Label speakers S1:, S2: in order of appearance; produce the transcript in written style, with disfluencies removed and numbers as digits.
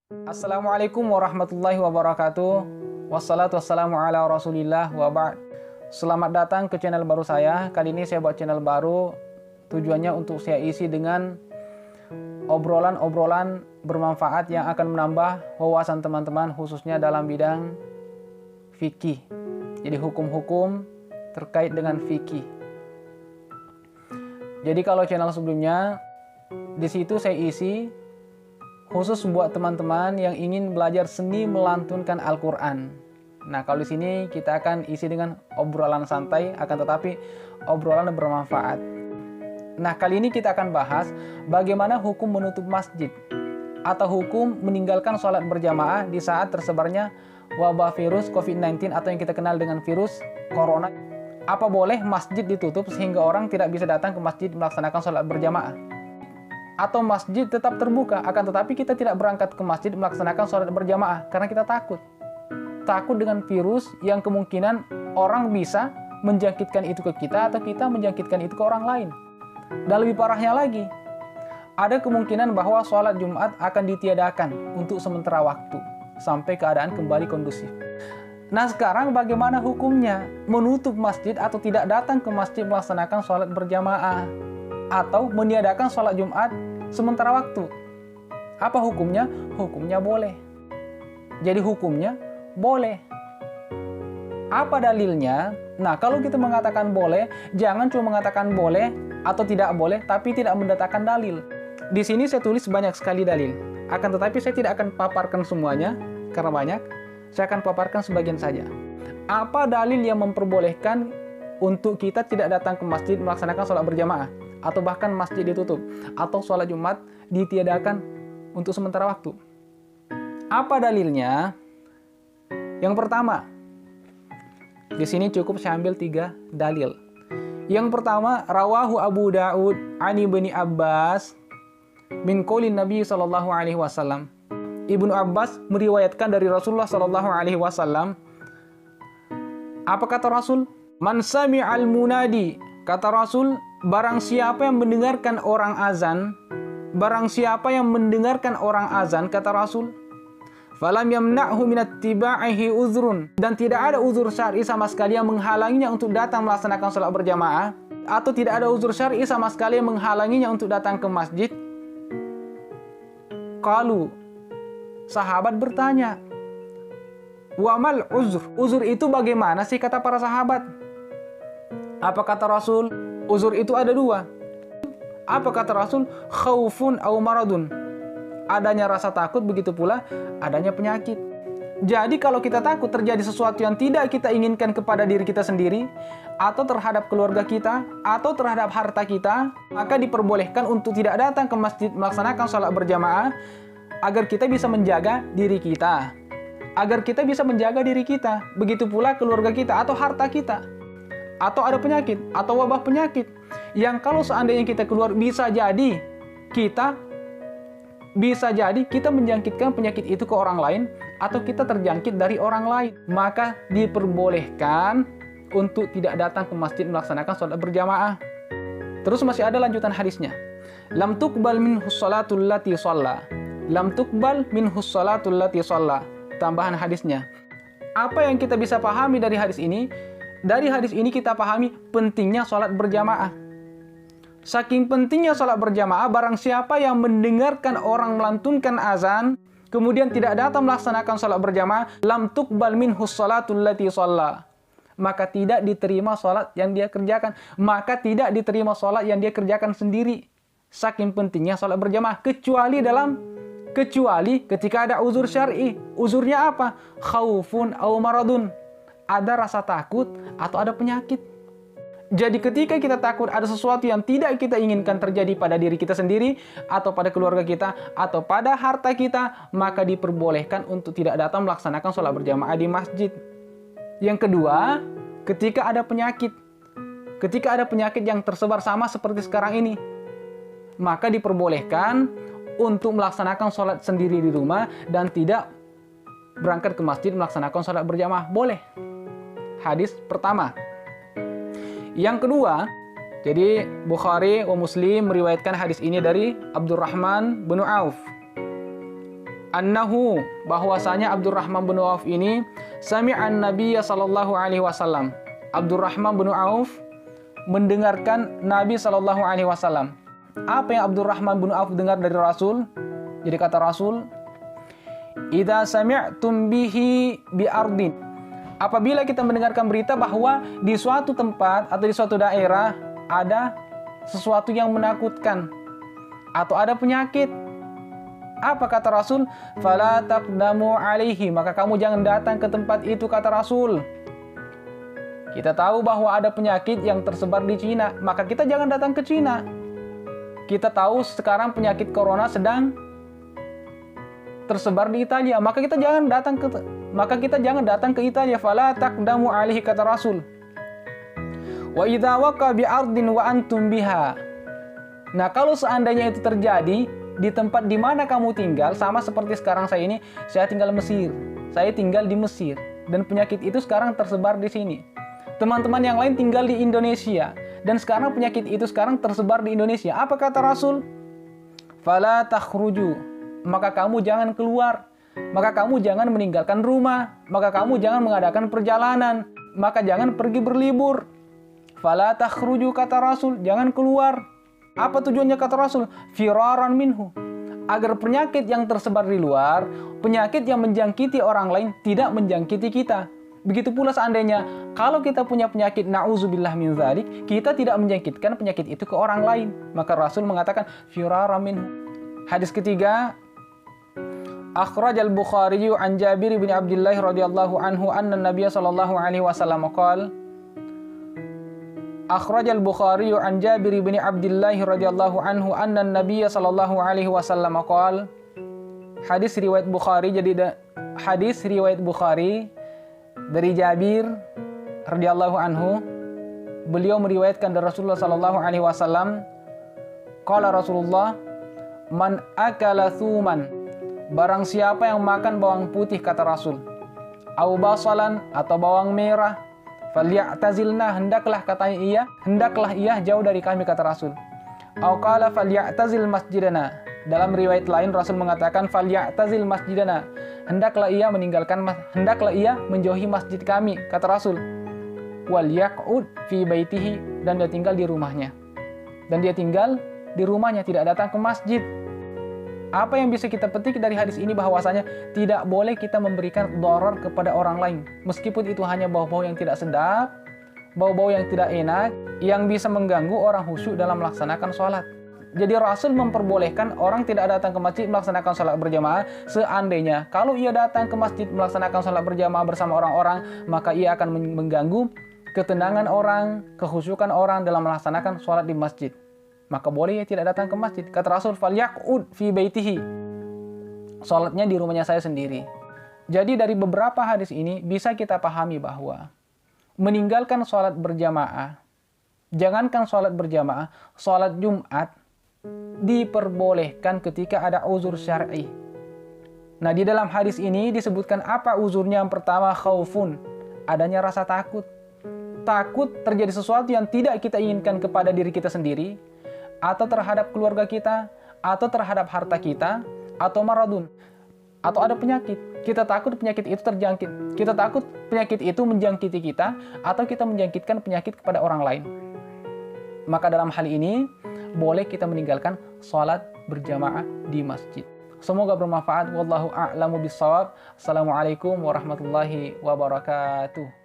S1: Assalamualaikum warahmatullahi wabarakatuh. Wassalatu wassalamu ala rasulillah wa ba'd. Selamat datang ke channel baru saya. Kali ini saya buat channel baru. Tujuannya untuk saya isi dengan obrolan-obrolan bermanfaat yang akan menambah wawasan teman-teman, khususnya dalam bidang fikih. Jadi hukum-hukum terkait dengan fikih. Jadi kalau channel sebelumnya, di situ saya isi khusus buat teman-teman yang ingin belajar seni melantunkan Al-Quran. Nah, kalau di sini kita akan isi dengan obrolan santai, akan tetapi obrolan bermanfaat. Nah, kali ini kita akan bahas bagaimana hukum menutup masjid atau hukum meninggalkan sholat berjamaah di saat tersebarnya wabah virus COVID-19 atau yang kita kenal dengan virus corona. Apa boleh masjid ditutup sehingga orang tidak bisa datang ke masjid melaksanakan sholat berjamaah? Atau masjid tetap terbuka, akan tetapi kita tidak berangkat ke masjid melaksanakan sholat berjamaah karena kita takut. Takut dengan virus yang kemungkinan orang bisa menjangkitkan itu ke kita atau kita menjangkitkan itu ke orang lain. Dan lebih parahnya lagi, ada kemungkinan bahwa sholat Jumat akan ditiadakan untuk sementara waktu sampai keadaan kembali kondusif. Nah, sekarang bagaimana hukumnya menutup masjid atau tidak datang ke masjid melaksanakan sholat berjamaah atau meniadakan sholat Jumat sementara waktu? Apa hukumnya? Hukumnya boleh. Jadi hukumnya boleh. Apa dalilnya? Nah, kalau kita mengatakan boleh, jangan cuma mengatakan boleh atau tidak boleh, tapi tidak mendatangkan dalil. Di sini saya tulis banyak sekali dalil. Akan tetapi saya tidak akan paparkan semuanya, karena banyak. Saya akan paparkan sebagian saja. Apa dalil yang memperbolehkan untuk kita tidak datang ke masjid melaksanakan sholat berjamaah? Atau bahkan masjid ditutup, atau sholat Jumat ditiadakan untuk sementara waktu. Apa dalilnya? Yang pertama, di sini cukup saya ambil 3 dalil. Yang pertama, rawahu Abu Daud ani bin Abbas min qaulin Nabi sallallahu alaihi wasallam. Ibnu Abbas meriwayatkan dari Rasulullah sallallahu alaihi wasallam. Apa kata Rasul? Man sami'al munadi, kata Rasul, barang siapa yang mendengarkan orang azan, kata Rasul, falam yamna'hu minat tiba'ihi uzrun, dan tidak ada uzur syar'i sama sekali yang menghalanginya untuk datang melaksanakan sholat berjamaah, atau tidak ada uzur syar'i sama sekali yang menghalanginya untuk datang ke masjid. Qalu, sahabat bertanya, wa mal uzur? Uzur itu bagaimana sih, kata para sahabat? Apa kata Rasul? Uzur itu ada 2. Apa kata Rasul? Khaufun au maradun. Adanya rasa takut, begitu pula adanya penyakit. Jadi kalau kita takut terjadi sesuatu yang tidak kita inginkan kepada diri kita sendiri, atau terhadap keluarga kita, atau terhadap harta kita, maka diperbolehkan untuk tidak datang ke masjid melaksanakan sholat berjamaah, agar kita bisa menjaga diri kita. Begitu pula keluarga kita atau harta kita. Atau ada penyakit, atau wabah penyakit, yang kalau seandainya kita keluar bisa jadi kita menjangkitkan penyakit itu ke orang lain, atau kita terjangkit dari orang lain. Maka diperbolehkan untuk tidak datang ke masjid melaksanakan sholat berjamaah. Terus masih ada lanjutan hadisnya. Lam tuqbal minhu sholatul lati shalla. Tambahan hadisnya. Apa yang kita bisa pahami dari hadis ini? Dari hadis ini kita pahami pentingnya sholat berjamaah. Saking pentingnya sholat berjamaah, barang siapa yang mendengarkan orang melantunkan azan, kemudian tidak datang melaksanakan sholat berjamaah, lam tuqbal minhu sholatul lati shalla. Maka tidak diterima sholat yang dia kerjakan. Sendiri. Saking pentingnya sholat berjamaah. Kecuali ketika ada uzur syar'i. Uzurnya apa? Khaufun au maradun. Ada rasa takut atau ada penyakit. Jadi ketika kita takut ada sesuatu yang tidak kita inginkan terjadi pada diri kita sendiri, atau pada keluarga kita, atau pada harta kita, maka diperbolehkan untuk tidak datang melaksanakan sholat berjamaah di masjid. Yang kedua, ketika ada penyakit yang tersebar sama seperti sekarang ini, maka diperbolehkan untuk melaksanakan sholat sendiri di rumah dan tidak berangkat ke masjid melaksanakan sholat berjamaah. Boleh. Hadis pertama. Yang kedua, jadi Bukhari wa Muslim meriwayatkan hadis ini dari Abdurrahman bin Auf. annahu, bahwasanya Abdurrahman bin Auf ini sami'an Nabiyya sallallahu alaihi wasallam. Abdurrahman bin Auf mendengarkan Nabi sallallahu alaihi wasallam. Apa yang Abdurrahman bin Auf dengar dari Rasul? Jadi kata Rasul, "Idza sami'tum bihi bi ardin." Apabila kita mendengarkan berita bahwa di suatu tempat atau di suatu daerah ada sesuatu yang menakutkan atau ada penyakit, apa kata Rasul? "Fala taqdamu alaihi." Maka kamu jangan datang ke tempat itu, kata Rasul. Kita tahu bahwa ada penyakit yang tersebar di Cina, maka kita jangan datang ke Cina. Kita tahu sekarang penyakit corona sedang tersebar di Italia, maka kita jangan datang ke Italia. Fala taqdamu alaihi, kata Rasul. Wa idza waqa bi ardin wa antum biha. Nah, kalau seandainya itu terjadi di tempat di mana kamu tinggal, sama seperti sekarang saya tinggal Mesir. Saya tinggal di Mesir dan penyakit itu sekarang tersebar di sini. Teman-teman yang lain tinggal di Indonesia dan sekarang penyakit itu sekarang tersebar di Indonesia. Apa kata Rasul? Fala takhruju. Maka kamu jangan keluar. Maka kamu jangan meninggalkan rumah. Maka kamu jangan mengadakan perjalanan. Maka jangan pergi berlibur. Fala takhruju, kata Rasul, jangan keluar. Apa tujuannya kata Rasul? Firaran minhu. Agar penyakit yang tersebar di luar, penyakit yang menjangkiti orang lain tidak menjangkiti kita. Begitu pula seandainya kalau kita punya penyakit, na'udzubillah min dzalik, kita tidak menjangkitkan penyakit itu ke orang lain. Maka Rasul mengatakan firara minhu. Hadis ketiga, akhraj al-Bukhari an Jabir bin Abdullah radhiyallahu anhu anna Nabiy sallallahu alaihi wasallam qala. Akhraj al-Bukhari an Jabir bin Abdullah radhiyallahu anhu anna Nabiy sallallahu alaihi wasallam qala. Hadis riwayat Bukhari, jadi hadis riwayat Bukhari dari Jabir radhiyallahu anhu, beliau meriwayatkan dari Rasulullah sallallahu alaihi wasallam, qala Rasulullah, man akala thuman, barang siapa yang makan bawang putih, kata Rasul, au basalan, atau bawang merah, falyatazilna, hendaklah ia jauh dari kami, kata Rasul. Au qala falyatazil masjidana. Dalam riwayat lain Rasul mengatakan falyatazil masjidana, hendaklah ia menjauhi masjid kami, kata Rasul. Wal yaq'ud fi baitihi, dan dia tinggal di rumahnya. Tidak datang ke masjid. Apa yang bisa kita petik dari hadis ini bahwasanya tidak boleh kita memberikan dharar kepada orang lain, meskipun itu hanya bau-bau yang tidak sedap, bau-bau yang tidak enak, yang bisa mengganggu orang khusyuk dalam melaksanakan sholat. Jadi Rasul memperbolehkan orang tidak datang ke masjid melaksanakan sholat berjamaah, seandainya kalau ia datang ke masjid melaksanakan sholat berjamaah bersama orang-orang, maka ia akan mengganggu ketenangan orang, kekhusyukan orang dalam melaksanakan sholat di masjid. Maka boleh ia tidak datang ke masjid. Kata Rasul, falyaq'ud fi baitihi, sholatnya di rumahnya saya sendiri. Jadi dari beberapa hadis ini bisa kita pahami bahwa meninggalkan sholat berjamaah, jangankan sholat berjamaah, sholat Jumat diperbolehkan ketika ada uzur syar'i. Nah, di dalam hadis ini disebutkan apa uzurnya. Yang pertama, khaufun, adanya rasa takut. Takut terjadi sesuatu yang tidak kita inginkan kepada diri kita sendiri, atau terhadap keluarga kita, atau terhadap harta kita, atau maradun, atau ada penyakit. Kita takut penyakit itu terjangkit. Kita takut penyakit itu menjangkiti kita, atau kita menjangkitkan penyakit kepada orang lain. Maka dalam hal ini boleh kita meninggalkan sholat berjamaah di masjid. Semoga bermanfaat. Wallahu a'lamu bishawab. Assalamualaikum warahmatullahi wabarakatuh.